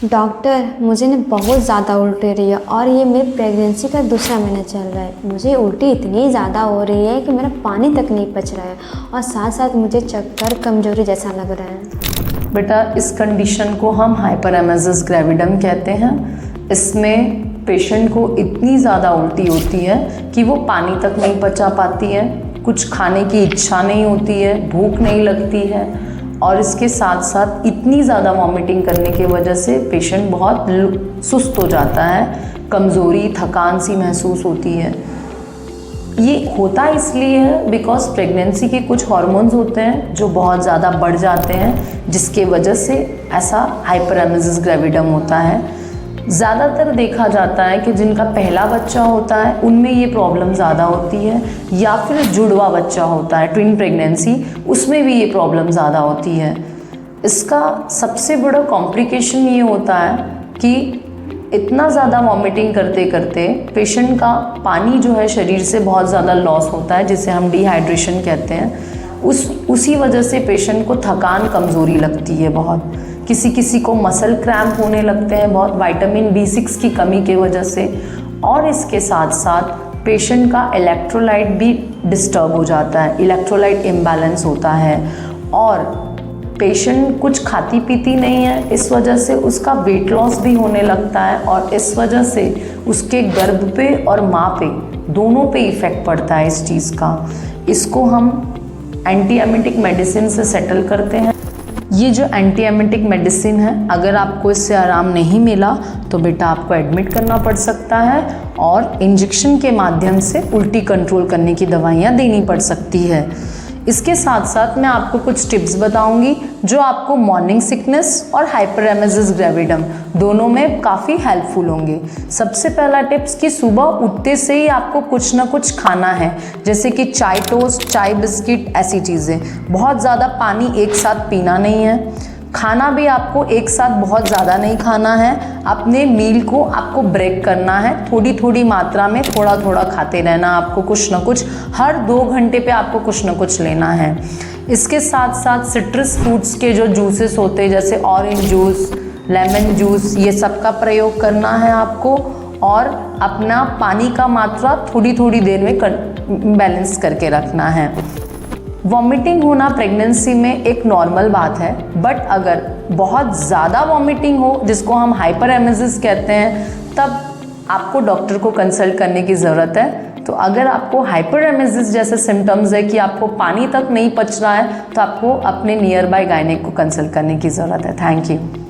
Doctor, मुझे ना बहुत ज़्यादा उल्टी रही है और ये मेरी प्रेगनेंसी का दूसरा महीना चल रहा है। मुझे उल्टी इतनी ज़्यादा हो रही है कि मेरा पानी तक नहीं पच रहा है और साथ साथ मुझे चक्कर, कमजोरी जैसा लग रहा है। बेटा, इस कंडीशन को हम हाइपरेमेसिस ग्रेविडम कहते हैं। इसमें पेशेंट को इतनी ज़्यादा उल्टी होती है कि वो पानी तक नहीं पचा पाती है, कुछ खाने की इच्छा नहीं होती है, भूख नहीं लगती है और इसके साथ साथ इतनी ज़्यादा वॉमिटिंग करने की वजह से पेशेंट बहुत सुस्त हो जाता है, कमज़ोरी, थकान सी महसूस होती है। ये होता इसलिए है बिकॉज प्रेगनेंसी के कुछ हार्मोन्स होते हैं जो बहुत ज़्यादा बढ़ जाते हैं, जिसके वजह से ऐसा हाइपरेमेसिस ग्रेविडम होता है। ज़्यादातर देखा जाता है कि जिनका पहला बच्चा होता है उनमें ये प्रॉब्लम ज़्यादा होती है, या फिर जुड़वा बच्चा होता है, ट्विन प्रेगनेंसी, उसमें भी ये प्रॉब्लम ज़्यादा होती है। इसका सबसे बड़ा कॉम्प्लिकेशन ये होता है कि इतना ज़्यादा वॉमिटिंग करते करते पेशेंट का पानी जो है शरीर से बहुत ज़्यादा लॉस होता है, जिसे हम डिहाइड्रेशन कहते हैं। उसी वजह से पेशेंट को थकान, कमज़ोरी लगती है बहुत। किसी को मसल क्रैम्प होने लगते हैं बहुत, विटामिन B6 की कमी की वजह से। और इसके साथ साथ पेशेंट का इलेक्ट्रोलाइट भी डिस्टर्ब हो जाता है, इलेक्ट्रोलाइट इम्बैलेंस होता है और पेशेंट कुछ खाती पीती नहीं है, इस वजह से उसका वेट लॉस भी होने लगता है और इस वजह से उसके गर्भ पे और माँ पे दोनों पे इफ़ेक्ट पड़ता है इस चीज़ का। इसको हम एंटी एमिटिक मेडिसिन से सेटल करते हैं। ये जो एंटी एमिटिक मेडिसिन है, अगर आपको इससे आराम नहीं मिला तो बेटा आपको एडमिट करना पड़ सकता है और इंजेक्शन के माध्यम से उल्टी कंट्रोल करने की दवाइयाँ देनी पड़ सकती है। इसके साथ साथ मैं आपको कुछ टिप्स बताऊंगी जो आपको मॉर्निंग सिकनेस और हाइपरेमेसिस ग्रेविडम दोनों में काफ़ी हेल्पफुल होंगे। सबसे पहला टिप्स कि सुबह उठते से ही आपको कुछ ना कुछ खाना है, जैसे कि चाय टोस्ट, चाय बिस्किट, ऐसी चीज़ें। बहुत ज़्यादा पानी एक साथ पीना नहीं है। खाना भी आपको एक साथ बहुत ज़्यादा नहीं खाना है। अपने मील को आपको ब्रेक करना है, थोड़ी थोड़ी मात्रा में थोड़ा थोड़ा खाते रहना। आपको कुछ ना कुछ हर 2 घंटे पे आपको कुछ ना कुछ लेना है। इसके साथ साथ सिट्रस फ्रूट्स के जो जूसेस होते हैं, जैसे ऑरेंज जूस, लेमन जूस, ये सब का प्रयोग करना है आपको और अपना पानी का मात्रा थोड़ी थोड़ी देर में बैलेंस करके रखना है। वॉमिटिंग होना प्रेगनेंसी में एक नॉर्मल बात है, बट अगर बहुत ज़्यादा वॉमिटिंग हो, जिसको हम हाइपरेमेसिस कहते हैं, तब आपको डॉक्टर को कंसल्ट करने की ज़रूरत है। तो अगर आपको हाइपरेमेसिस जैसे सिम्टम्स है कि आपको पानी तक नहीं पच रहा है, तो आपको अपने नियर बाय गायनेक को कंसल्ट करने की ज़रूरत है। Thank you.